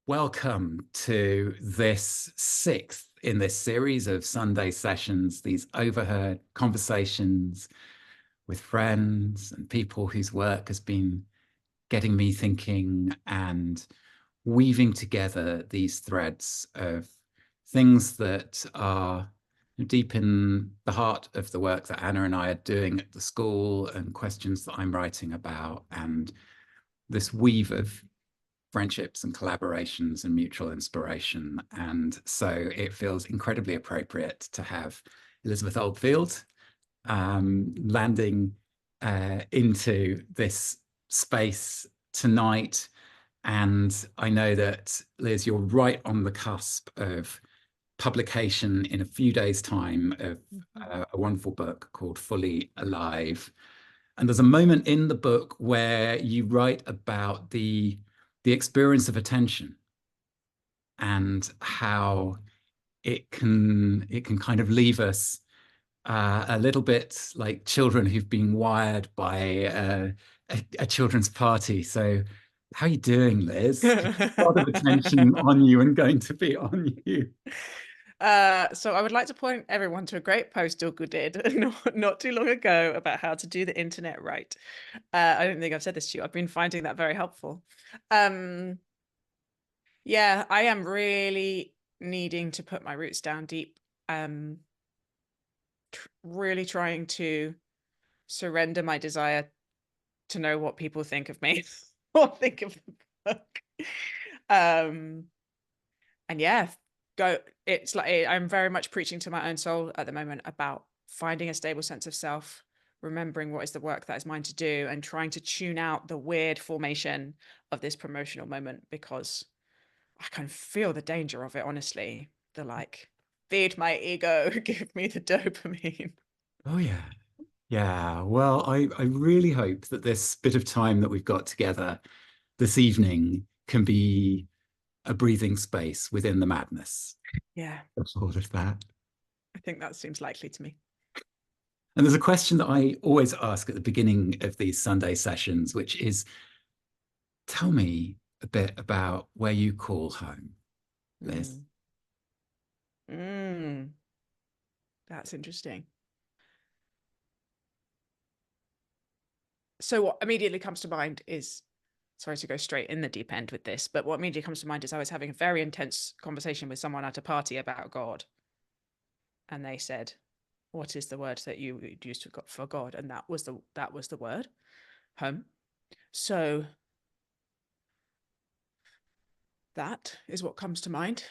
Welcome to this sixth in this series of Sunday sessions, these overheard conversations with friends and people whose work has been getting me thinking and weaving together these threads of things that are deep in the heart of the work that Anna and I are doing at the school and questions that I'm writing about, and this weave of friendships and collaborations and mutual inspiration. And so it feels incredibly appropriate to have Elizabeth Oldfield landing into this space tonight. And I know that, Liz, you're right on the cusp of publication in a few days' time of a wonderful book called Fully Alive. And there's a moment in the book where you write about the experience of attention and how it can kind of leave us a little bit like children who've been wired by a children's party. So how are you doing, Liz? A lot of attention on you and going to be on you. So I would like to point everyone to a great post Ilko did not too long ago about how to do the internet right. I don't think I've said this to you. I've been finding that very helpful. Yeah, I am really needing to put my roots down deep. Really trying to surrender my desire to know what people think of me or think of the book. And yeah, it's like I'm very much preaching to my own soul at the moment about finding a stable sense of self, remembering what is the work that is mine to do, and trying to tune out the weird formation of this promotional moment, because I can feel the danger of it, honestly. The like, feed my ego, give me the dopamine. Oh yeah. Yeah. Well, I really hope that this bit of time that we've got together this evening can be a breathing space within the madness Yeah, of all of that. I think that seems likely to me. And there's a question that I always ask at the beginning of these Sunday sessions, which is, tell me a bit about where you call home, Liz. Mm. Mm, that's interesting. So what immediately comes to mind is, sorry to go straight in the deep end with this, but what immediately comes to mind is I was having a very intense conversation with someone at a party about God. And they said, what is the word that you used for God? And that was the word, home. So that is what comes to mind.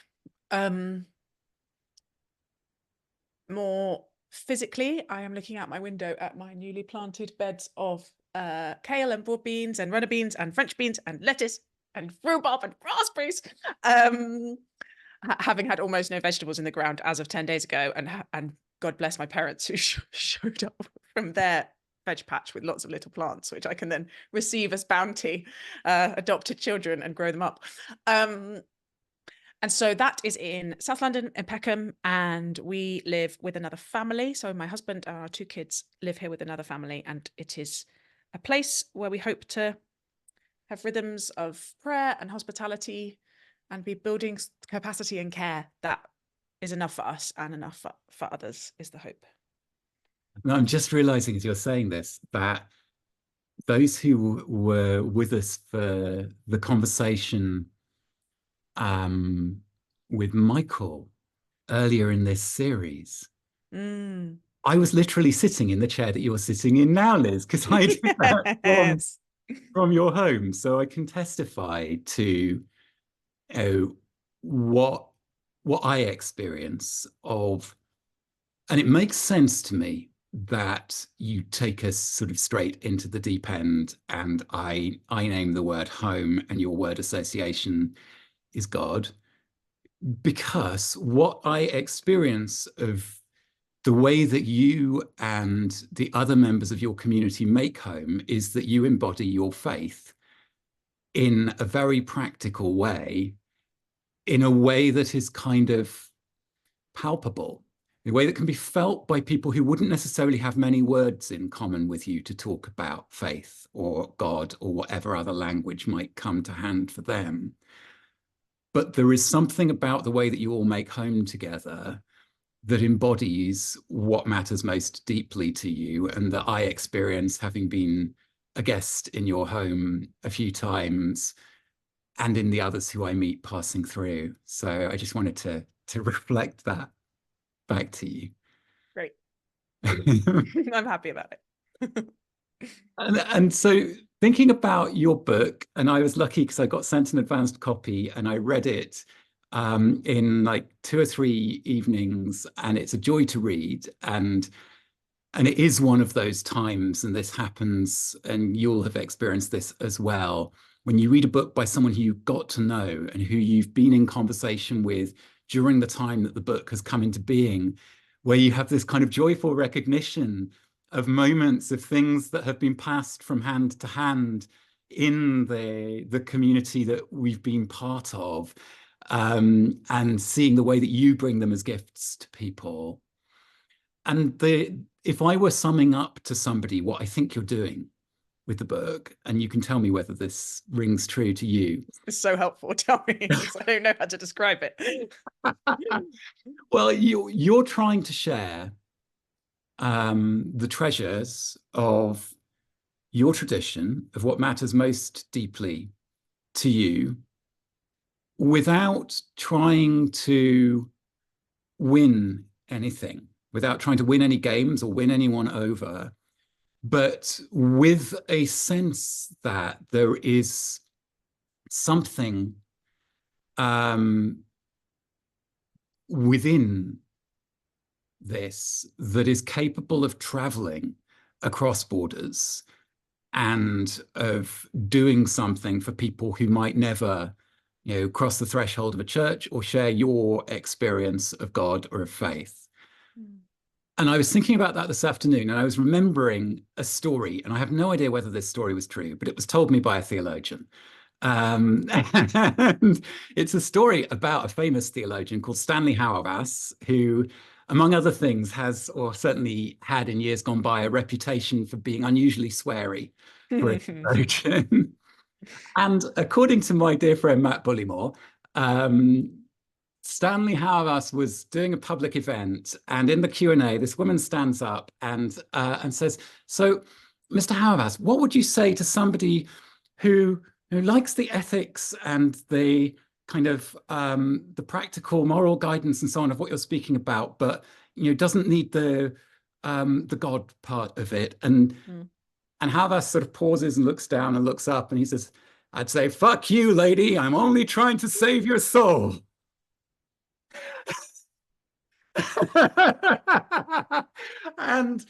More physically, I am looking out my window at my newly planted beds of kale and broad beans and runner beans and French beans and lettuce and rhubarb and raspberries. Having had almost no vegetables in the ground as of 10 days ago, and God bless my parents who showed up from their veg patch with lots of little plants, which I can then receive as bounty, adopted children, and grow them up. And so that is in South London, in Peckham, and we live with another family. So my husband and our two kids live here with another family, and it is a place where we hope to have rhythms of prayer and hospitality and be building capacity and care that is enough for us and enough for others, is the hope. Now, I'm just realizing as you're saying this that those who were with us for the conversation with Michael earlier in this series, Mm. I was literally sitting in the chair that you're sitting in now, Liz, because I did that Yes. from your home. So I can testify to uh, what I experience of, and it makes sense to me that you take us sort of straight into the deep end, and I name the word home and your word association is God, because what I experience of the way that you and the other members of your community make home is that you embody your faith in a very practical way, in a way that is kind of palpable, in a way that can be felt by people who wouldn't necessarily have many words in common with you to talk about faith or God or whatever other language might come to hand for them. but there is something about the way that you all make home together that embodies what matters most deeply to you, and that I experience having been a guest in your home a few times and in the others who I meet passing through. So I just wanted to reflect that back to you. Great. and, I'm happy about it. and so thinking about your book, and I was lucky because I got sent an advanced copy and I read it in like 2 or 3 evenings, and it's a joy to read. And it is one of those times, and this happens, and you'll have experienced this as well, when you read a book by someone who you got to know and who you've been in conversation with during the time that the book has come into being, where you have this kind of joyful recognition of moments of things that have been passed from hand to hand in the community that we've been part of, and seeing the way that you bring them as gifts to people. And if I were summing up to somebody what I think you're doing with the book, and you can tell me whether this rings true to you. It's so helpful. Tell me, because I don't know how to describe it. Well, you're trying to share the treasures of your tradition, of what matters most deeply to you, without trying to win anything, without trying to win any games or win anyone over, but with a sense that there is something um, within this that is capable of traveling across borders and of doing something for people who might never, cross the threshold of a church or share your experience of God or of faith. Mm. And I was thinking about that this afternoon, and I was remembering a story, and I have no idea whether this story was true, but it was told me by a theologian. And it's a story about a famous theologian called Stanley Hauerwas, who, among other things, has, or certainly had in years gone by, a reputation for being unusually sweary for a theologian. And according to my dear friend Matt Bullymore, um, Stanley Hauerwas was doing a public event, and in the Q&A, this woman stands up and says, "So, Mr. Hauerwas, what would you say to somebody who likes the ethics and the kind of the practical moral guidance and so on of what you're speaking about, but doesn't need the God part of it?" Mm. And Hauerwas sort of pauses and looks down and looks up, and he says, "I'd say, fuck you, lady. I'm only trying to save your soul." And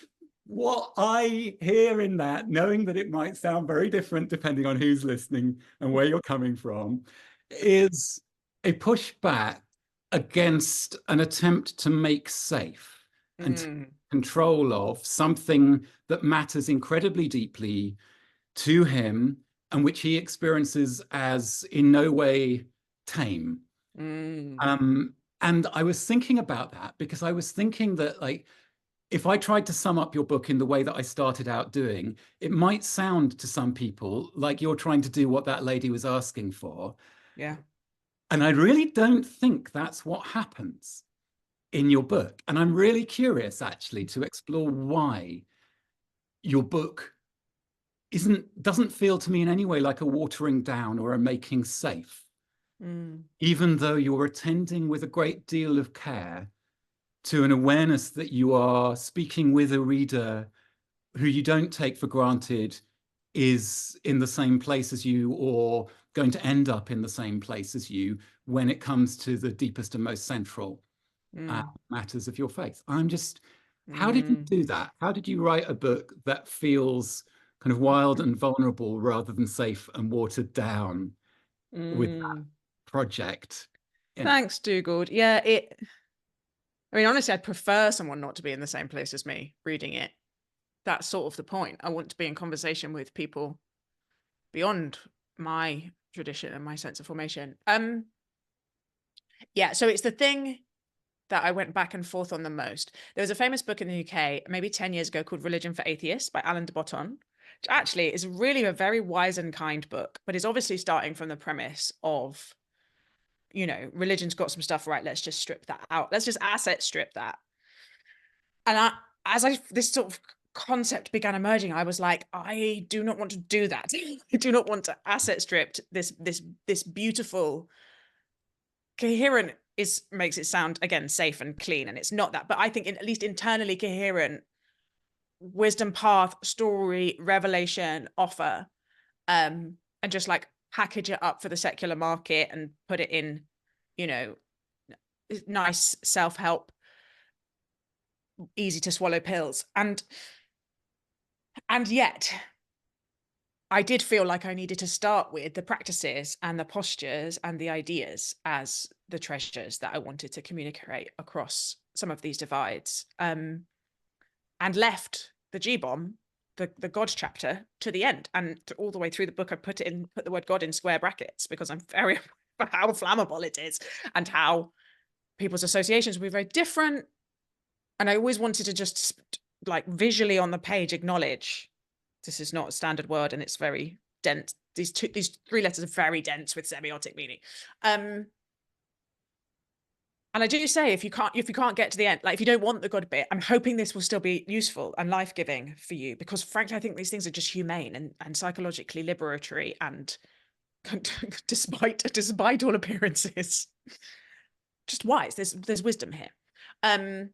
what I hear in that, knowing that it might sound very different depending on who's listening and where you're coming from, is a pushback against an attempt to make safe and to Mm. control of something that matters incredibly deeply to him, and which he experiences as in no way tame. Mm. Um, and I was thinking about that because I was thinking that, like, if I tried to sum up your book in the way that I started out doing, it might sound to some people like you're trying to do what that lady was asking for. Yeah. And I really don't think that's what happens in your book. And I'm really curious, actually, to explore why your book doesn't feel to me in any way like a watering down or a making safe, Mm. even though you're attending with a great deal of care to an awareness that you are speaking with a reader who you don't take for granted is in the same place as you, or going to end up in the same place as you when it comes to the deepest and most central Mm. matters of your faith. I'm just, how did you Mm. do that? How did you write a book that feels kind of wild and vulnerable rather than safe and watered down with that Mm. project in it? Thanks, Dougal. Yeah, I mean, honestly, I'd prefer someone not to be in the same place as me reading it. That's sort of the point. I want to be in conversation with people beyond my tradition and my sense of formation. Yeah, so it's the thing that I went back and forth on the most. There was a famous book in the UK maybe 10 years ago called Religion for Atheists by Alan de Botton, which actually is really a very wise and kind book, but is obviously starting from the premise of religion's got some stuff right. Let's just strip that out. Let's just asset strip that. And as this sort of concept began emerging, I was like, I do not want to do that. I do not want to asset strip this beautiful, coherent makes it sound again safe and clean, and it's not that. But I think at least internally coherent wisdom path, story, revelation, offer, and just like package it up for the secular market and put it in, nice self-help, easy to swallow pills. And yet I did feel like I needed to start with the practices and the postures and the ideas as the treasures that I wanted to communicate across some of these divides, and left the G-bomb, the God chapter, to the end. And all the way through the book, I put the word God in square brackets, because I'm very aware of how flammable it is and how people's associations will be very different. And I always wanted to just like visually on the page acknowledge this is not a standard word and it's very dense. These three letters are very dense with semiotic meaning. And I do say, if you can't get to the end, like if you don't want the God bit, I'm hoping this will still be useful and life-giving for you, because frankly, I think these things are just humane and psychologically liberatory, and despite all appearances, just wise. There's wisdom here. And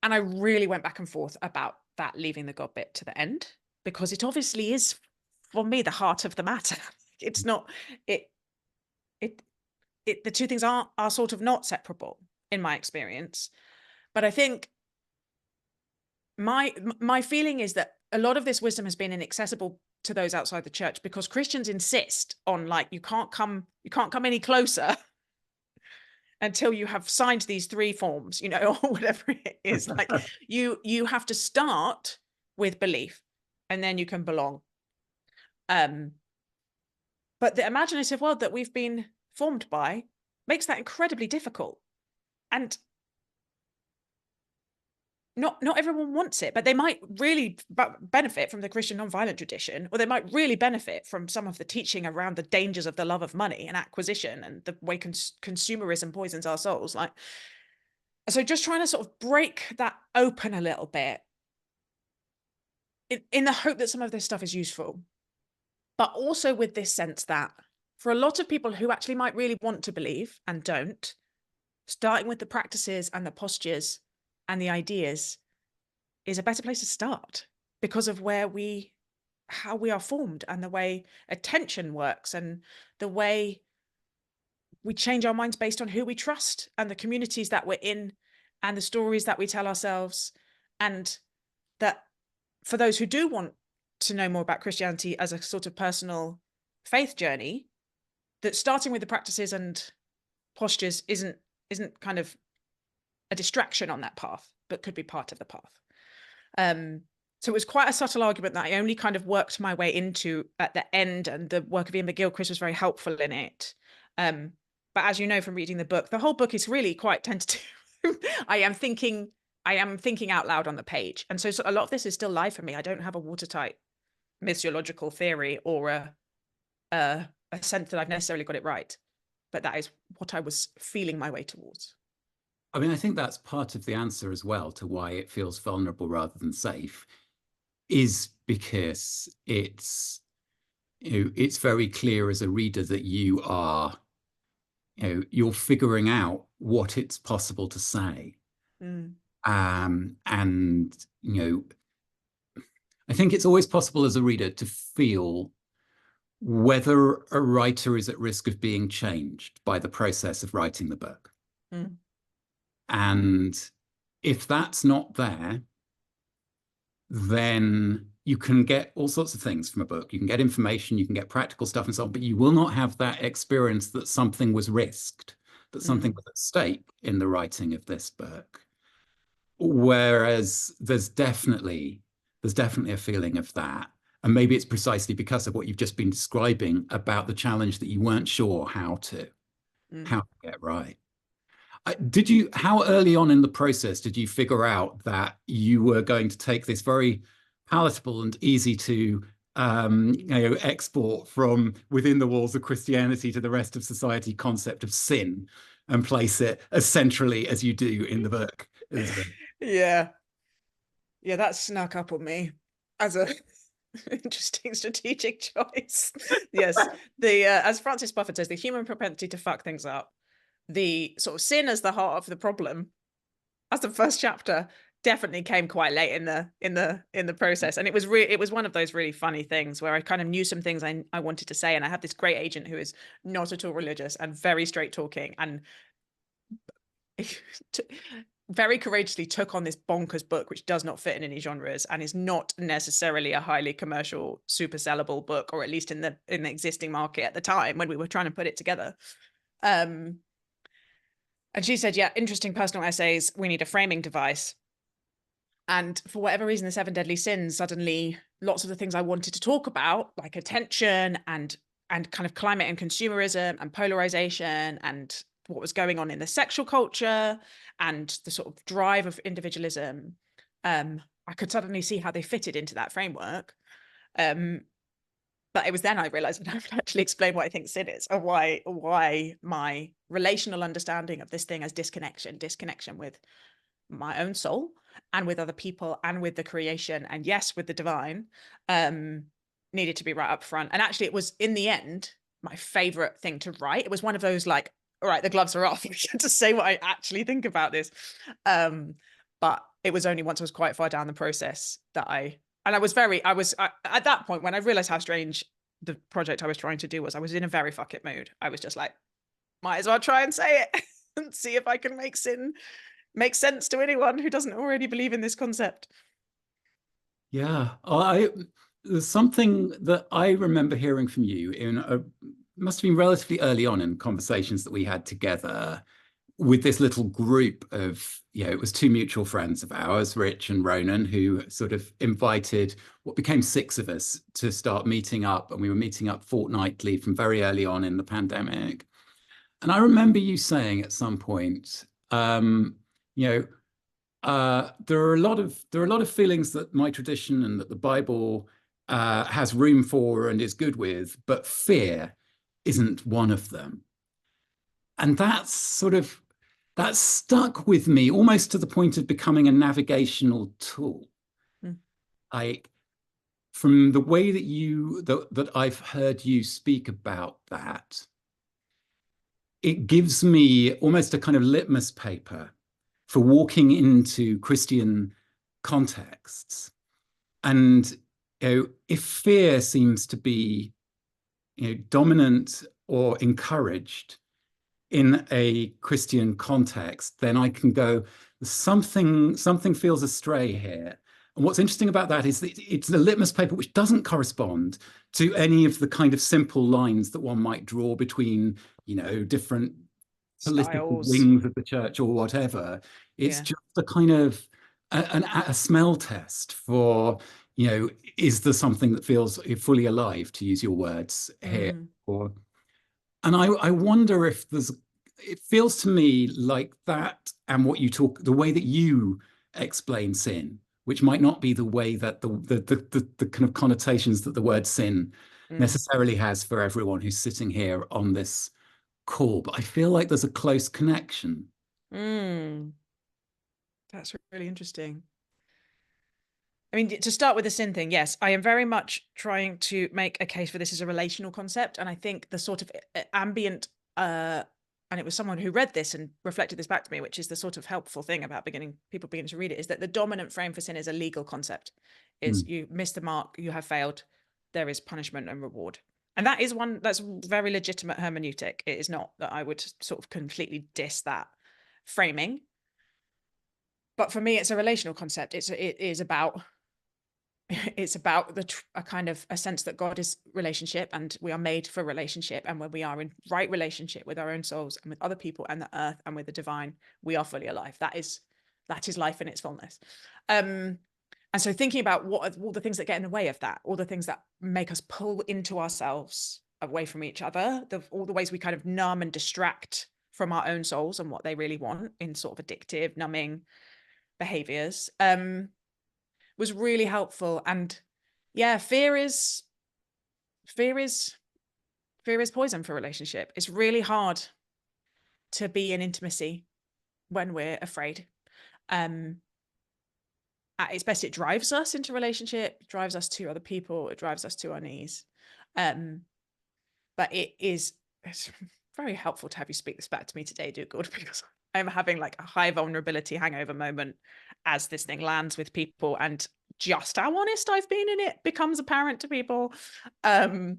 I really went back and forth about that, leaving the God bit to the end, because it obviously is, for me, the heart of the matter. It's not the two things are sort of not separable in my experience. But I think my feeling is that a lot of this wisdom has been inaccessible to those outside the church, because Christians insist on, like, you can't come any closer until you have signed these 3 forms, or whatever it is. Like you have to start with belief and then you can belong. But the imaginative world that we've been formed by makes that incredibly difficult. And not everyone wants it, but they might really benefit from the Christian nonviolent tradition, or they might really benefit from some of the teaching around the dangers of the love of money and acquisition and the way consumerism poisons our souls. Like, so just trying to sort of break that open a little bit in the hope that some of this stuff is useful, but also with this sense that for a lot of people who actually might really want to believe and don't, starting with the practices and the postures and the ideas is a better place to start, because of how we are formed and the way attention works and the way we change our minds based on who we trust and the communities that we're in and the stories that we tell ourselves. And that for those who do want to know more about Christianity as a sort of personal faith journey, that starting with the practices and postures isn't kind of a distraction on that path, but could be part of the path. So it was quite a subtle argument that I only kind of worked my way into at the end, and the work of Ian McGilchrist was very helpful in it. But as you know from reading the book, the whole book is really quite tentative. I am thinking out loud on the page. And so a lot of this is still live for me. I don't have a watertight missiological theory or a sense that I've necessarily got it right. But that is what I was feeling my way towards. I mean, I think that's part of the answer as well to why it feels vulnerable rather than safe, is because it's very clear as a reader that you're figuring out what it's possible to say. And I think it's always possible as a reader to feel whether a writer is at risk of being changed by the process of writing the book. And if that's not there, then you can get all sorts of things from a book. You can get information, you can get practical stuff and so on, but you will not have that experience that something was risked, that something was at stake in the writing of this book. Whereas there's definitely a feeling of that. And maybe it's precisely because of what you've just been describing about the challenge that you weren't sure how to get right. How early on in the process did you figure out that you were going to take this very palatable and easy to export from within the walls of Christianity to the rest of society concept of sin and place it as centrally as you do in the book, Elizabeth. Yeah. Yeah, that snuck up on me as a interesting strategic choice. Yes, the as Francis Buffett says, the human propensity to fuck things up, the sort of sin as the heart of the problem, as the first chapter, definitely came quite late in the process, and it was one of those really funny things where I kind of knew some things I wanted to say, and I had this great agent who is not at all religious and very straight talking, and very courageously took on this bonkers book which does not fit in any genres and is not necessarily a highly commercial super sellable book, or at least in the existing market at the time when we were trying to put it together. And she said, yeah, interesting personal essays, we need a framing device. And for whatever reason, the Seven Deadly Sins, suddenly lots of the things I wanted to talk about, like attention and kind of climate and consumerism and polarization and what was going on in the sexual culture and the sort of drive of individualism, I could suddenly see how they fitted into that framework. But it was then I realized that I would actually explain what I think sin is, or why my relational understanding of this thing as disconnection with my own soul and with other people and with the creation, and yes, with the divine, needed to be right up front. And actually, it was in the end my favorite thing to write. It was one of those like, all right, the gloves are off to say what I actually think about this. But it was only once I was quite far down the process that I was at that point when I realized how strange the project I was trying to do was, I was in a very fuck it mood. I was just like, might as well try and say it and see if I can make sin make sense to anyone who doesn't already believe in this concept. Yeah, there's something that I remember hearing from you in a must have been relatively early on in conversations that we had together with this little group of, it was two mutual friends of ours, Rich and Ronan, who sort of invited what became six of us to start meeting up. And we were meeting up fortnightly from very early on in the pandemic. And I remember you saying at some point, you know, there are a lot of feelings that my tradition and that the Bible has room for and is good with, but fear isn't one of them. And that stuck with me almost to the point of becoming a navigational tool. Mm. Like from the way that I've heard you speak about that, it gives me almost a kind of litmus paper for walking into Christian contexts. And if fear seems to be dominant or encouraged in a Christian context, then I can go, something feels astray here. And what's interesting about that is that it's the litmus paper which doesn't correspond to any of the kind of simple lines that one might draw between, different political Styles. wings of the church or whatever. It's Yeah. just a kind of a smell test for, is there something that feels fully alive, to use your words here? Mm. Or and I wonder if it feels to me like that and the way that you explain sin, which might not be the way that the kind of connotations that the word sin Mm. necessarily has for everyone who's sitting here on this call, but I feel like there's a close connection. Mm. That's really interesting. I mean, to start with the sin thing, yes, I am very much trying to make a case for this as a relational concept. And I think the sort of ambient, and it was someone who read this and reflected this back to me, which is the sort of helpful thing about people beginning to read it, is that the dominant frame for sin is a legal concept. Is Mm. you miss the mark, you have failed, there is punishment and reward. And that is one that's very legitimate hermeneutic. It is not that I would sort of completely diss that framing. But for me, it's a relational concept. It is about a kind of a sense that God is relationship and we are made for relationship, and when we are in right relationship with our own souls and with other people and the earth and with the divine, we are fully alive. That is life in its fullness. And so thinking about what are all the things that get in the way of that, all the things that make us pull into ourselves away from each other, all the ways we kind of numb and distract from our own souls and what they really want in sort of addictive, numbing behaviors, was really helpful. And yeah, fear is fear is poison for a relationship. It's really hard to be in intimacy when we're afraid. At its best, it drives us into relationship, drives us to other people, it drives us to our knees. But it's very helpful to have you speak this back to me today, do good, because I'm having like a high vulnerability hangover moment as this thing lands with people, and just how honest I've been in it becomes apparent to people. And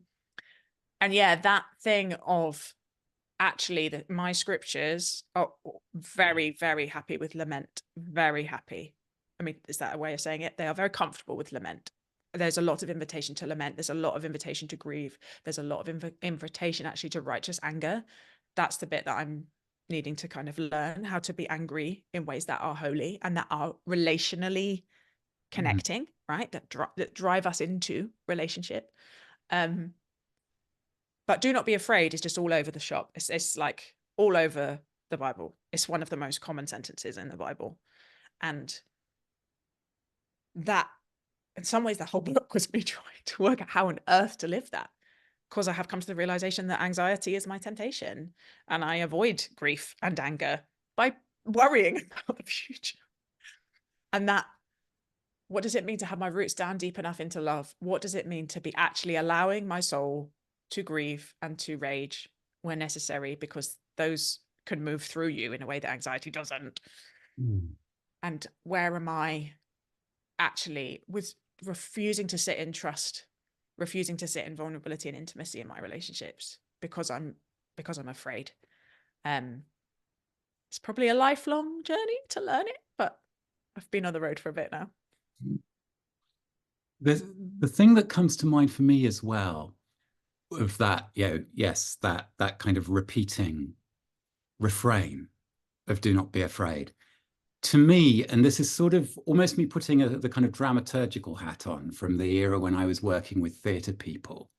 yeah, that thing of actually that my scriptures are very, very happy with lament, very happy. I mean, is that a way of saying it? They are very comfortable with lament. There's a lot of invitation to lament. There's a lot of invitation to grieve. There's a lot of invitation actually to righteous anger. That's the bit that I'm needing to kind of learn, how to be angry in ways that are holy and that are relationally connecting, right? That drive us into relationship. But do not be afraid is just all over the shop. It's like all over the Bible. It's one of the most common sentences in the Bible. And that, in some ways, the whole book was me trying to work out how on earth to live that. Because I have come to the realization that anxiety is my temptation. And I avoid grief and anger by worrying about the future. And that, what does it mean to have my roots down deep enough into love? What does it mean to be actually allowing my soul to grieve and to rage where necessary, because those can move through you in a way that anxiety doesn't. And where am I actually with refusing to sit in trust, refusing to sit in vulnerability and intimacy in my relationships because I'm afraid. It's probably a lifelong journey to learn it, but I've been on the road for a bit now. The thing that comes to mind for me as well of that, yes, that kind of repeating refrain of "do not be afraid." To me, and this is sort of almost me putting the kind of dramaturgical hat on from the era when I was working with theatre people,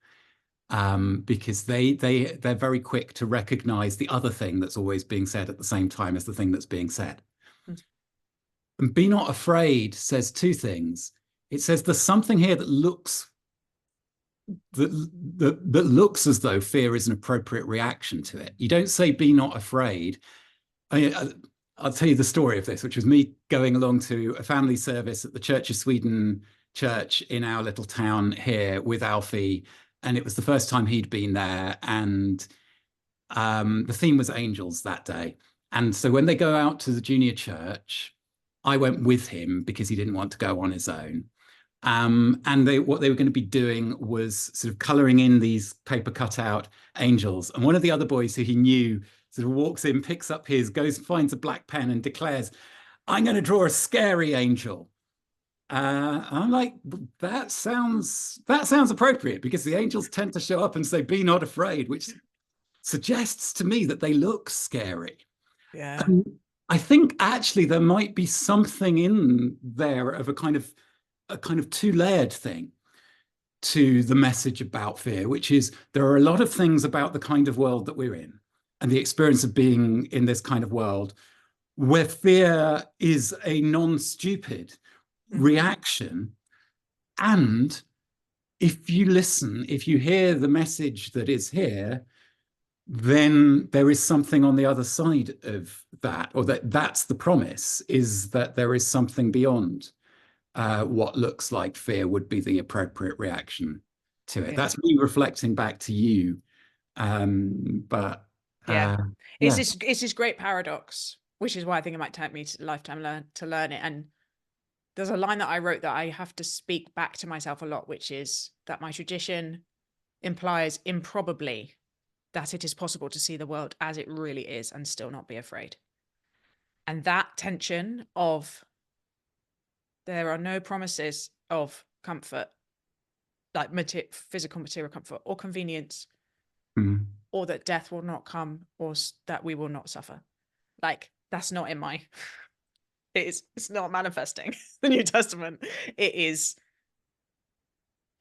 because they're very quick to recognize the other thing that's always being said at the same time as the thing that's being said. And "be not afraid" says two things. It says there's something here that looks that looks as though fear is an appropriate reaction to it. You don't say "be not afraid." I'll tell you the story of this, which was me going along to a family service at the Church of Sweden church in our little town here with Alfie, and it was the first time he'd been there, and the theme was angels that day. And so when they go out to the junior church, I went with him because he didn't want to go on his own. And what they were going to be doing was sort of colouring in these paper cutout angels. And one of the other boys who he knew sort of walks in, picks up his, goes, finds a black pen and declares, "I'm going to draw a scary angel." I'm like, that sounds appropriate, because the angels tend to show up and say "be not afraid," which suggests to me that they look scary. Yeah. I think actually there might be something in there of a kind of two-layered thing to the message about fear, which is there are a lot of things about the kind of world that we're in and the experience of being in this kind of world where fear is a non-stupid reaction. And if you listen, if you hear the message that is here, then there is something on the other side of that, or that's the promise, is that there is something beyond what looks like fear would be the appropriate reaction to it. Yeah. That's me reflecting back to you. But Yeah. yeah. It's this great paradox, which is why I think it might take me to a lifetime to learn it. And there's a line that I wrote that I have to speak back to myself a lot, which is that my tradition implies improbably that it is possible to see the world as it really is and still not be afraid. And that tension of there are no promises of comfort, like physical material comfort or convenience, or that death will not come, or that we will not suffer. Like, that's not in my it's not manifesting the New Testament. It is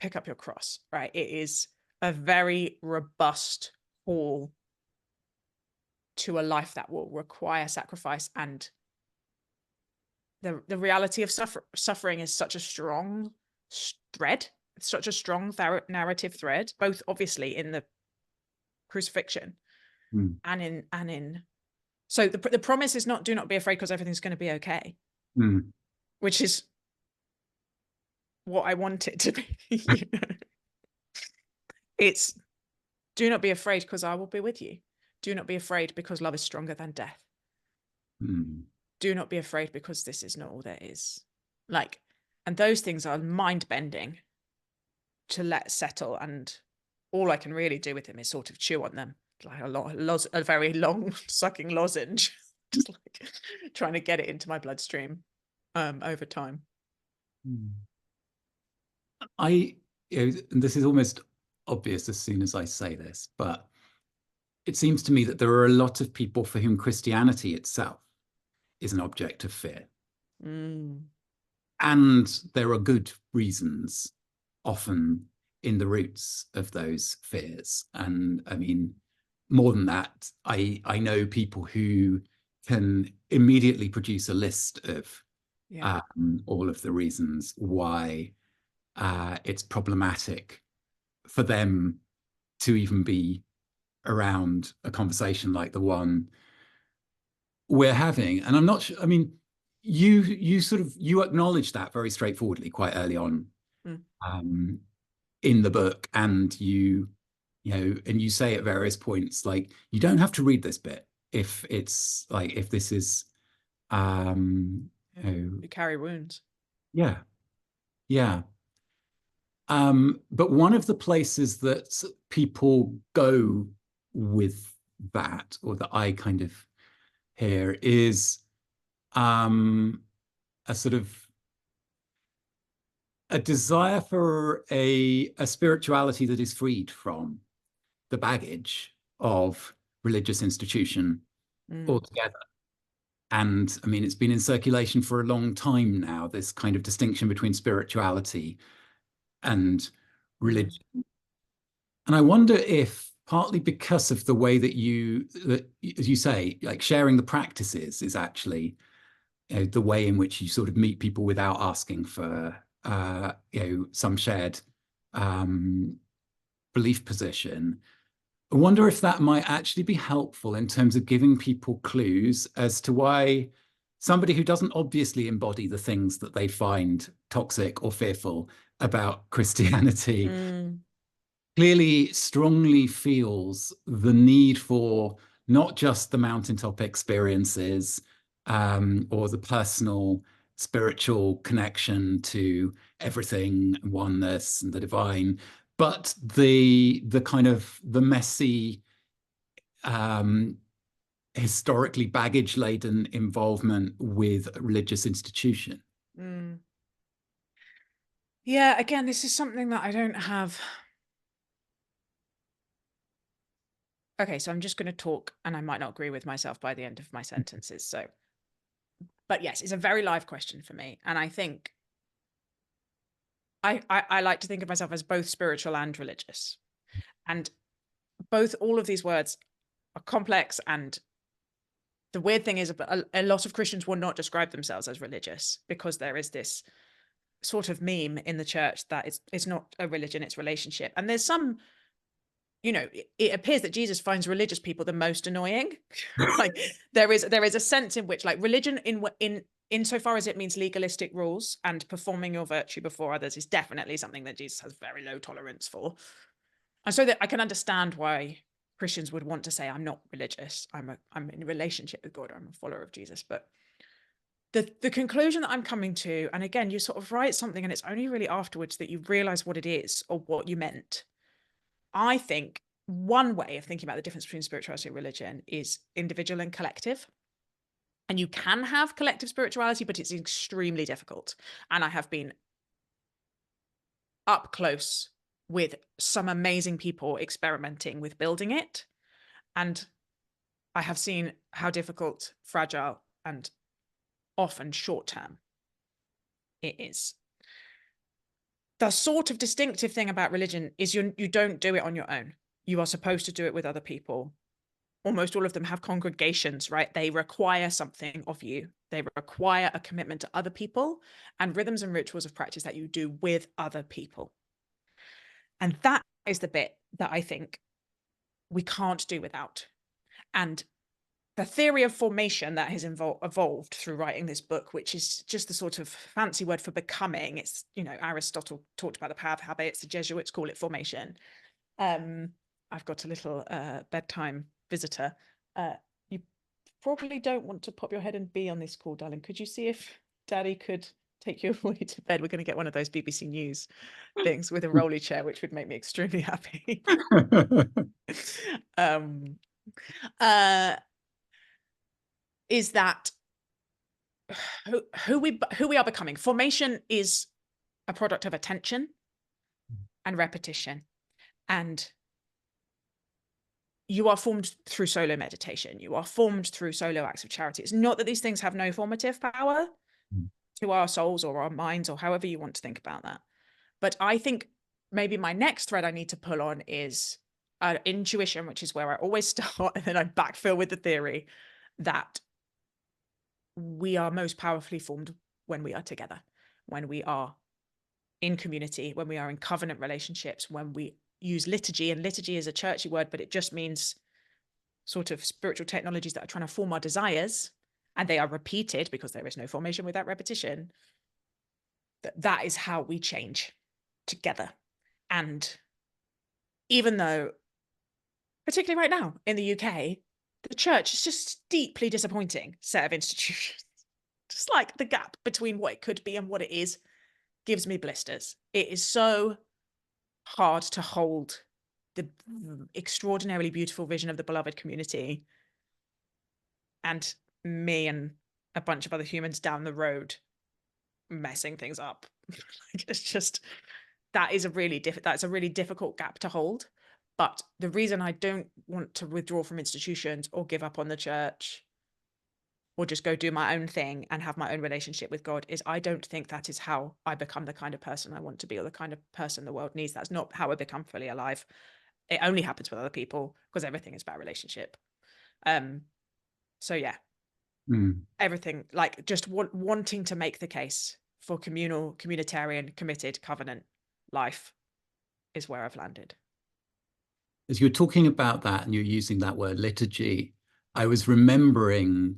pick up your cross, right? It is a very robust call to a life that will require sacrifice. And the reality of suffering is such a strong thread such a strong narrative thread, both obviously in the crucifixion mm, and in so the promise is not, do not be afraid because everything's going to be okay, mm, which is what I want it to be. You know? It's, do not be afraid because I will be with you. Do not be afraid because love is stronger than death. mm, Do not be afraid because this is not all there is. Like, and those things are mind bending to let settle. And all I can really do with him is sort of chew on them like a very long sucking lozenge, just like trying to get it into my bloodstream over time. mm. I, this is almost obvious as soon as I say this, but it seems to me that there are a lot of people for whom Christianity itself is an object of fear. Mm, And there are good reasons often in the roots of those fears. And I mean, more than that, I know people who can immediately produce a list of yeah. all of the reasons why it's problematic for them to even be around a conversation like the one we're having. And I'm not sure, I mean, you sort of you acknowledge that very straightforwardly quite early on Mm, um, in the book, and and you say at various points like you don't have to read this bit if it's like if this is um, yeah. you know, You carry wounds. yeah, yeah. But one of the places that people go with that, or that I kind of hear, is um, a sort of a desire for a spirituality that is freed from the baggage of religious institution Mm, altogether. And I mean, it's been in circulation for a long time now, this kind of distinction between spirituality and mm, religion. And I wonder if partly because of the way that as you say, like sharing the practices is actually the way in which you sort of meet people without asking for some shared um, belief position. I wonder if that might actually be helpful in terms of giving people clues as to why somebody who doesn't obviously embody the things that they find toxic or fearful about Christianity mm, clearly strongly feels the need for not just the mountaintop experiences or the personal spiritual connection to everything, oneness and the divine, but the kind of the messy, um, historically baggage laden involvement with religious institution. mm. Yeah, again, this is something that I don't have. Okay, so I'm just going to talk and I might not agree with myself by the end of my sentences. So, but yes, it's a very live question for me. And I think I like to think of myself as both spiritual and religious. And both, all of these words are complex. And the weird thing is, a lot of Christians will not describe themselves as religious because there is this sort of meme in the church that it's not a religion, it's relationship. And there's some, it appears that Jesus finds religious people the most annoying. Like there is a sense in which like religion in insofar as it means legalistic rules and performing your virtue before others is definitely something that Jesus has very low tolerance for. And so that I can understand why Christians would want to say, I'm not religious, I'm in a relationship with God, I'm a follower of Jesus. But the conclusion that I'm coming to, and again, you sort of write something and it's only really afterwards that you realize what it is or what you meant. I think one way of thinking about the difference between spirituality and religion is individual and collective. And you can have collective spirituality, but it's extremely difficult. And I have been up close with some amazing people experimenting with building it. And I have seen how difficult, fragile, and often short term it is. The sort of distinctive thing about religion is you don't do it on your own. You are supposed to do it with other people. Almost all of them have congregations, right? They require something of you. They require a commitment to other people and rhythms and rituals of practice that you do with other people. And that is the bit that I think we can't do without. And the theory of formation that has evolved through writing this book, which is just the sort of fancy word for becoming. It's, Aristotle talked about the power of habits. The Jesuits call it formation. I've got a little bedtime visitor. You probably don't want to pop your head and be on this call, darling. Could you see if Daddy could take you away to bed? We're going to get one of those BBC News things with a rolly chair, which would make me extremely happy. um, is that who we are becoming? Formation is a product of attention and repetition, and you are formed through solo meditation. You are formed through solo acts of charity. It's not that these things have no formative power to our souls or our minds, or however you want to think about that. But I think maybe my next thread I need to pull on is intuition, which is where I always start, and then I backfill with the theory that we are most powerfully formed when we are together, when we are in community, when we are in covenant relationships, when we use liturgy. And liturgy is a churchy word, but it just means sort of spiritual technologies that are trying to form our desires, and they are repeated because there is no formation without repetition. That is how we change together. And even though, particularly right now in the UK, the church is just deeply disappointing set of institutions. Just like the gap between what it could be and what it is gives me blisters. It is so hard to hold the extraordinarily beautiful vision of the beloved community and me and a bunch of other humans down the road messing things up. It's just, that's a really difficult gap to hold. But the reason I don't want to withdraw from institutions or give up on the church or just go do my own thing and have my own relationship with God is I don't think that is how I become the kind of person I want to be, or the kind of person the world needs. That's not how I become fully alive. It only happens with other people because everything is about relationship. So yeah, everything, like just wanting to make the case for communal, communitarian, committed, covenant life is where I've landed. As you're talking about that and you're using that word liturgy, I was remembering,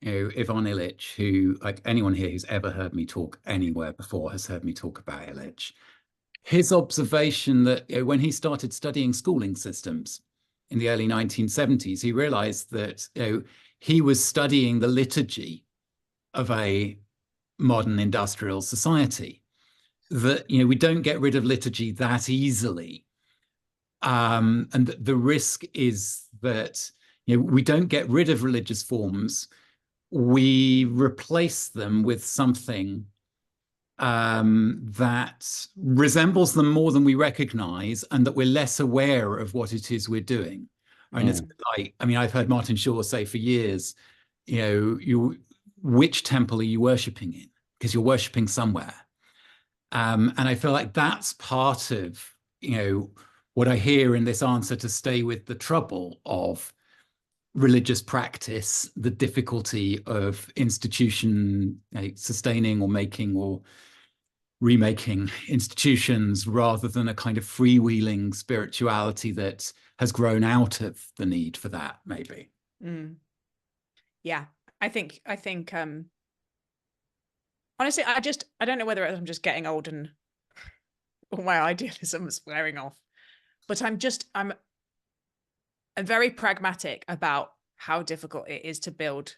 Ivan Illich, who, like anyone here who's ever heard me talk anywhere before has heard me talk about Illich. His observation that when he started studying schooling systems in the early 1970s, he realized that he was studying the liturgy of a modern industrial society. That we don't get rid of liturgy that easily. And the risk is that we don't get rid of religious forms. We replace them with something that resembles them more than we recognize, and that we're less aware of what it is we're doing. And it's like, I've heard Martin Shaw say for years, which temple are you worshiping in? Because you're worshiping somewhere. And I feel like that's part of, what I hear in this answer to stay with the trouble of religious practice, the difficulty of institution sustaining or making or remaking institutions, rather than a kind of freewheeling spirituality that has grown out of the need for that, maybe. Yeah, I think honestly, I don't know whether I'm just getting old and all my idealism is wearing off, but I'm very pragmatic about how difficult it is to build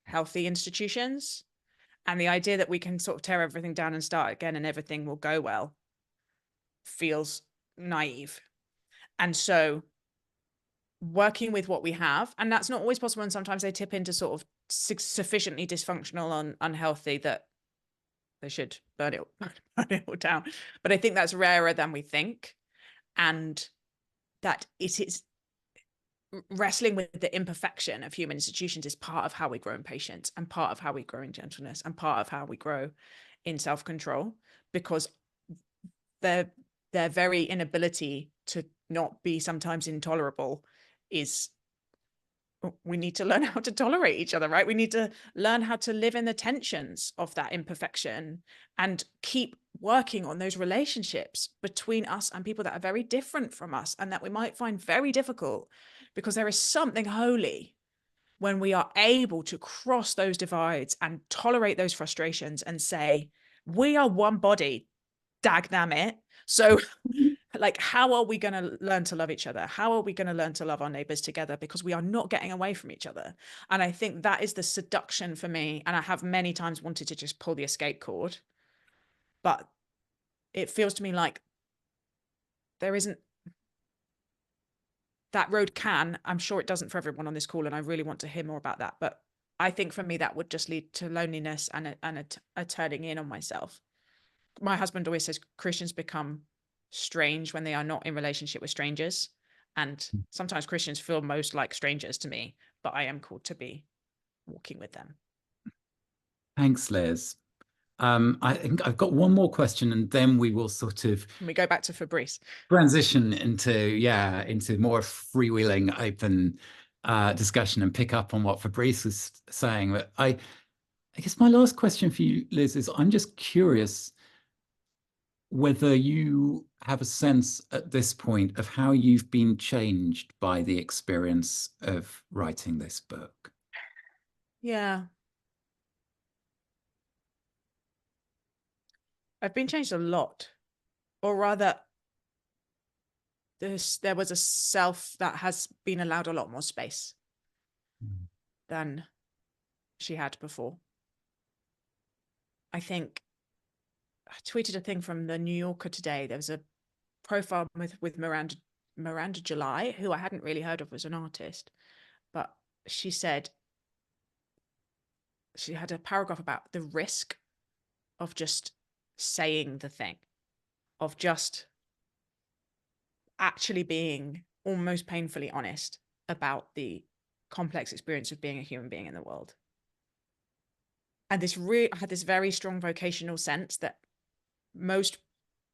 healthy institutions, and the idea that we can sort of tear everything down and start again and everything will go well feels naive. And so working with what we have, and that's not always possible, and sometimes they tip into sort of sufficiently dysfunctional and unhealthy that they should burn it all down. But I think that's rarer than we think, and that it is wrestling with the imperfection of human institutions is part of how we grow in patience, and part of how we grow in gentleness, and part of how we grow in self-control, because their very inability to not be sometimes intolerable is, we need to learn how to tolerate each other, right? We need to learn how to live in the tensions of that imperfection and keep working on those relationships between us and people that are very different from us and that we might find very difficult, because there is something holy when we are able to cross those divides and tolerate those frustrations and say, we are one body, dag damn it. So like, how are we going to learn to love each other? How are we going to learn to love our neighbors together? Because we are not getting away from each other. And I think that is the seduction for me. And I have many times wanted to just pull the escape cord, but it feels to me like there isn't, that road can, I'm sure it doesn't for everyone on this call, and I really want to hear more about that. But I think for me, that would just lead to loneliness and a turning in on myself. My husband always says Christians become strange when they are not in relationship with strangers. And sometimes Christians feel most like strangers to me, but I am called to be walking with them. Thanks, Liz. I think I've got one more question, and then we will sort of Can we go back to Fabrice? transition into more freewheeling, open discussion and pick up on what Fabrice was saying. But I guess my last question for you, Liz, is I'm just curious whether you have a sense at this point of how you've been changed by the experience of writing this book. Yeah, I've been changed a lot, or rather, there was a self that has been allowed a lot more space than she had before. I think I tweeted a thing from the New Yorker today. There was a profile with Miranda July, who I hadn't really heard of as an artist, but she said she had a paragraph about the risk of just saying the thing, of just actually being almost painfully honest about the complex experience of being a human being in the world. And I had this very strong vocational sense that most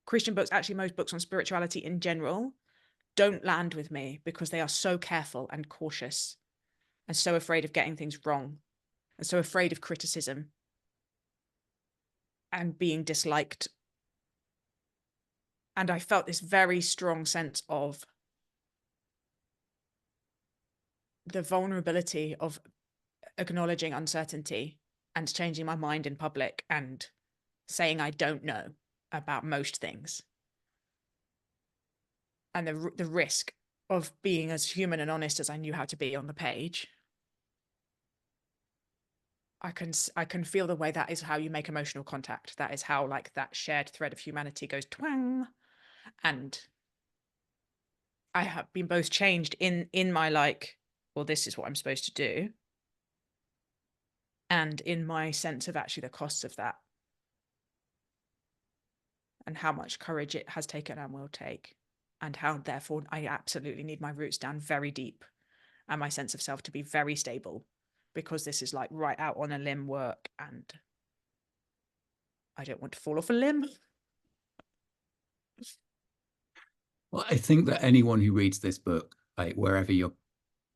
Christian books, actually most books on spirituality in general, don't land with me because they are so careful and cautious and so afraid of getting things wrong and so afraid of criticism and being disliked. And I felt this very strong sense of the vulnerability of acknowledging uncertainty and changing my mind in public and saying I don't know about most things. And the risk of being as human and honest as I knew how to be on the page. I can feel the way that is how you make emotional contact. That is how, like, that shared thread of humanity goes twang. And I have been both changed in my, like, well, this is what I'm supposed to do, and in my sense of actually the costs of that and how much courage it has taken and will take, and how therefore I absolutely need my roots down very deep and my sense of self to be very stable, because this is like right out on a limb work and I don't want to fall off a limb. Well, I think that anyone who reads this book, like wherever you're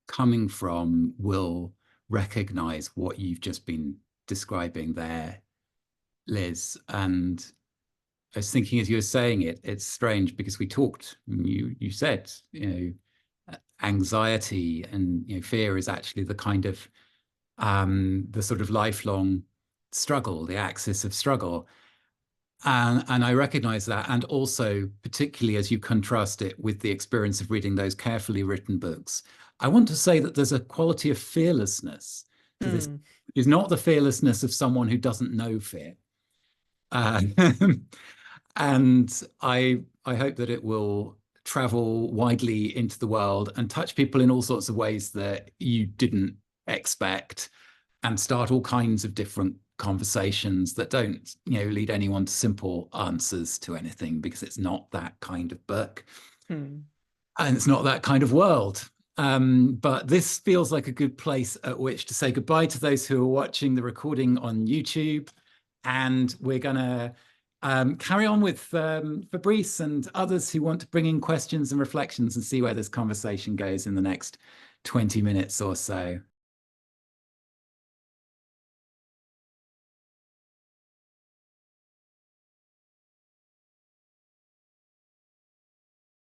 coming from, will recognize what you've just been describing there, Liz. And I was thinking as you were saying it, it's strange because we talked, you said, anxiety and fear is actually the kind of the sort of lifelong struggle, the axis of struggle. And I recognize that. And also, particularly as you contrast it with the experience of reading those carefully written books, I want to say that there's a quality of fearlessness to this. It's not the fearlessness of someone who doesn't know fear. Uh, and I hope that it will travel widely into the world and touch people in all sorts of ways that you didn't expect, and start all kinds of different conversations that don't lead anyone to simple answers to anything, because it's not that kind of book and it's not that kind of world. But this feels like a good place at which to say goodbye to those who are watching the recording on YouTube, and we're going to carry on with Fabrice and others who want to bring in questions and reflections and see where this conversation goes in the next 20 minutes or so.